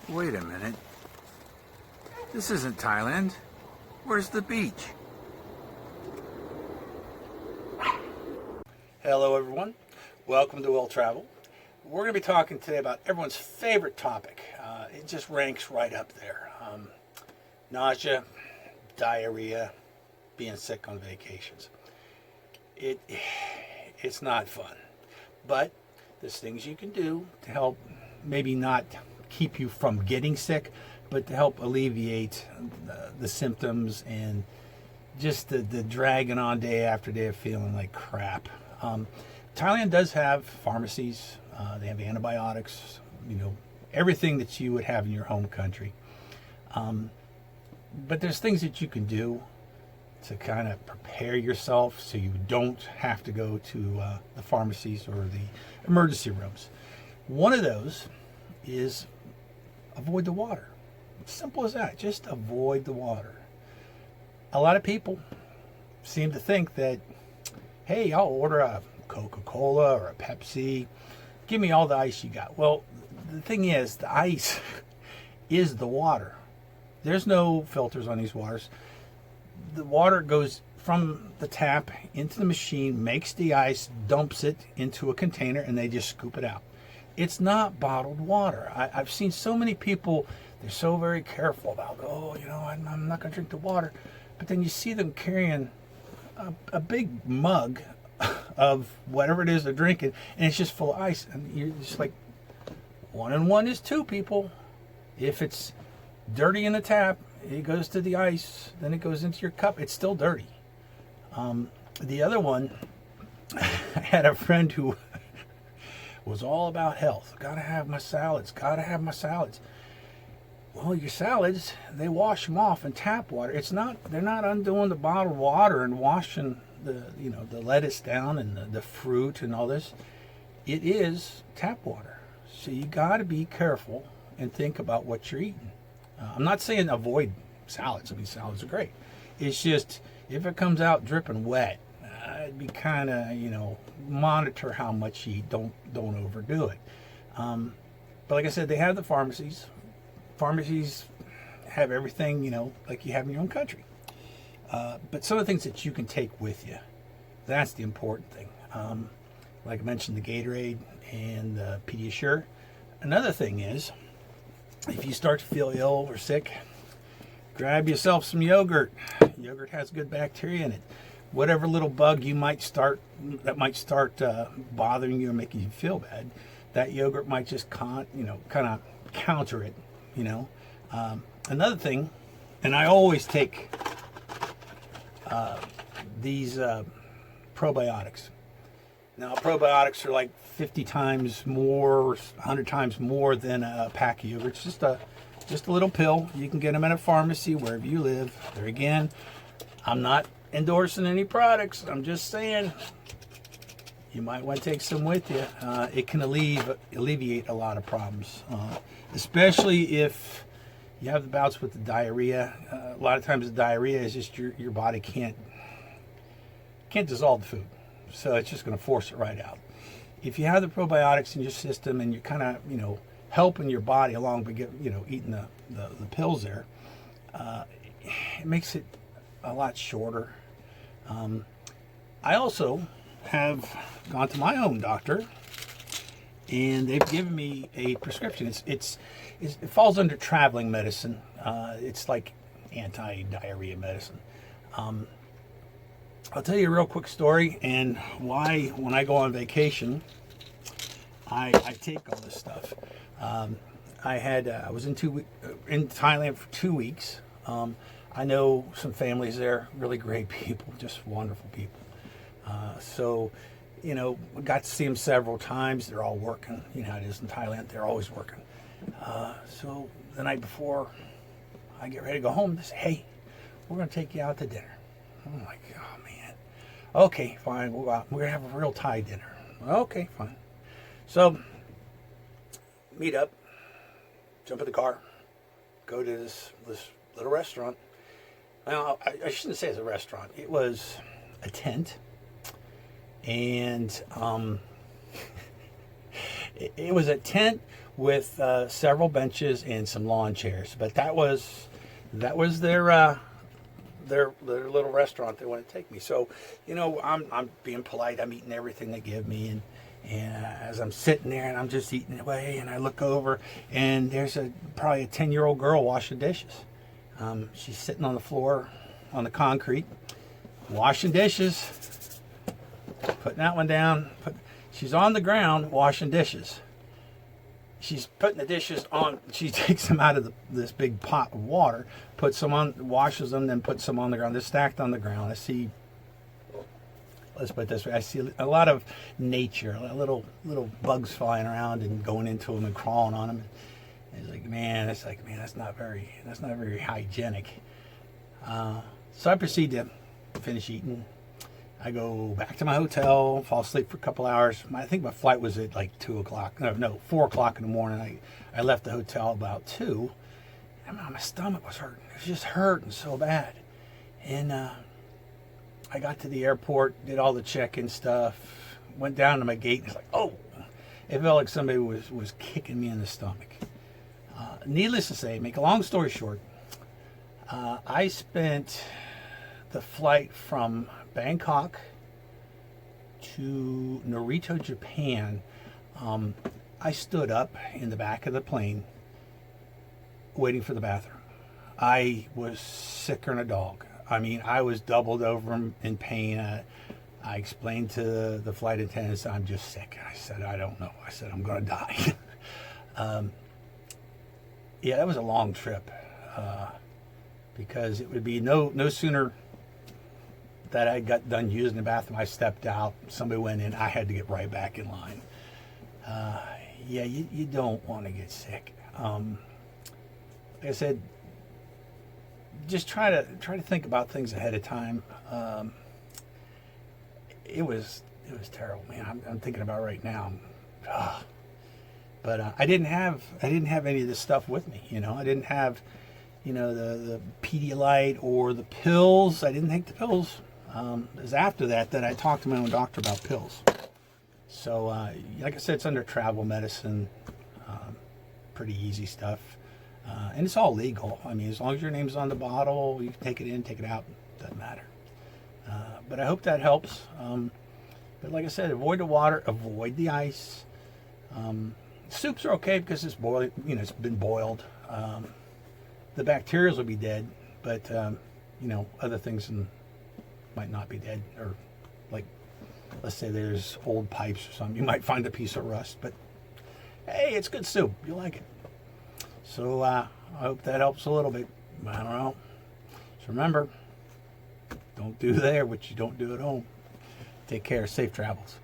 Wait a minute. This isn't Thailand. Where's the beach? Hello everyone. Welcome to Will Travel. We're going to be talking today about everyone's favorite topic. It just ranks right up there. Nausea, diarrhea, being sick on vacations. It's not fun. But there's things you can do to help maybe not keep you from getting sick, but to help alleviate the symptoms and just the dragging on day after day of feeling like crap. Thailand does have pharmacies. They have antibiotics, everything that you would have in your home country. But there's things that you can do to kind of prepare yourself so you don't have to go to the pharmacies or the emergency rooms. One of those is avoid the water. Simple as that. Just avoid the water. A lot of people seem to think that, hey, I'll order a Coca-Cola or a Pepsi. Give me all the ice you got. Well, the thing is, the ice is the water. There's no filters on these waters. The water goes from the tap into the machine, makes the ice, dumps it into a container, and they just scoop it out. It's not bottled water. I've seen so many people, they're so very careful about, I'm not going to drink the water. But then you see them carrying a big mug of whatever it is they're drinking, and it's just full of ice. And you're just like, 1 and 1 is 2, people. If it's dirty in the tap, it goes to the ice, then it goes into your cup. It's still dirty. The other one, I had a friend who was all about health. Gotta have my salads. Well, your salads, they wash them off in tap water. They're not undoing the bottled water and washing the lettuce down and the fruit and all this. It is tap water. So you gotta be careful and think about what you're eating. I'm not saying avoid salads. I mean, salads are great. It's just, if it comes out dripping wet, it'd be kind of, monitor how much you eat. Don't overdo it. But like I said, they have the pharmacies. Pharmacies have everything, like you have in your own country. But some of the things that you can take with you, that's the important thing. Like I mentioned, the Gatorade and the Pediasure. Another thing is, if you start to feel ill or sick, grab yourself some yogurt. Yogurt has good bacteria in it. Whatever little bug might start bothering you or making you feel bad, that yogurt might just kind of counter it. Another thing, and I always take these probiotics. Now, probiotics are like 50 times more, 100 times more than a pack of yogurt. It's just a little pill. You can get them at a pharmacy wherever you live. There again, I'm not endorsing any products. I'm just saying you might want to take some with you. It can alleviate a lot of problems, especially if you have the bouts with the diarrhea. A lot of times the diarrhea is just your body can't dissolve the food. So it's just going to force it right out. If you have the probiotics in your system and you're kind of, helping your body along by eating the pills there, it makes it a lot shorter. I also have gone to my own doctor, and they've given me a prescription. It falls under traveling medicine. It's like anti-diarrhea medicine. I'll tell you a real quick story and why when I go on vacation, I take all this stuff. I was in Thailand for 2 weeks. I know some families there, really great people, just wonderful people. So, got to see them several times. They're all working. You know how it is in Thailand. They're always working. So the night before I get ready to go home, they say, hey, we're going to take you out to dinner. I'm like, oh, man. Okay, fine. We'll go out. We're going to have a real Thai dinner. Okay, fine. So, meet up, jump in the car, go to this little restaurant. Now, I shouldn't say it's a restaurant. It was a tent. And It was a tent with several benches and some lawn chairs, but that was their little restaurant they want to take me. So, I'm being polite. I'm eating everything they give me, and as I'm sitting there and I'm just eating away, and I look over, and there's probably a 10-year-old girl washing dishes. She's sitting on the floor on the concrete, washing dishes, putting that one down. She's on the ground washing dishes. She's putting the dishes on. She takes them out of this big pot of water, puts them on, washes them, then puts them on the ground. They're stacked on the ground. Let's put it this way, I see a lot of nature, little bugs flying around and going into them and crawling on them. It's like, man, that's not very hygienic. So I proceed to finish eating. I go back to my hotel, fall asleep for a couple hours. I think my flight was at like 2 o'clock. No, 4 o'clock in the morning. I left the hotel about 2. And my stomach was hurting. It was just hurting so bad. And I got to the airport, did all the check-in stuff, went down to my gate, and it's like, oh! It felt like somebody was kicking me in the stomach. Needless to say, make a long story short, I spent the flight from Bangkok to Narita, Japan. I stood up in the back of the plane waiting for the bathroom. I was sicker than a dog. I mean, I was doubled over in pain. I explained to the flight attendants, I'm just sick. I said, I don't know. I said, I'm going to die. Yeah, that was a long trip because it would be no sooner that I got done using the bathroom, I stepped out, somebody went in, I had to get right back in line. Yeah, you don't want to get sick. Like I said, just try to think about things ahead of time. It was terrible, man. I'm thinking about it right now. But I didn't have any of this stuff with me. I didn't have, the Pedialyte or the pills. I didn't take the pills. It was after that I talked to my own doctor about pills. So, like I said, it's under travel medicine. Pretty easy stuff. And it's all legal. I mean, as long as your name's on the bottle, you can take it in, take it out. Doesn't matter. But I hope that helps. But like I said, avoid the water, avoid the ice. Soups are okay because it's boiling. It's been boiled. The bacteria will be dead, but other things might not be dead. Or like, let's say there's old pipes or something. You might find a piece of rust, but hey, it's good soup. You'll like it. So I hope that helps a little bit. I don't know. So remember, don't do there what you don't do at home. Take care. Safe travels.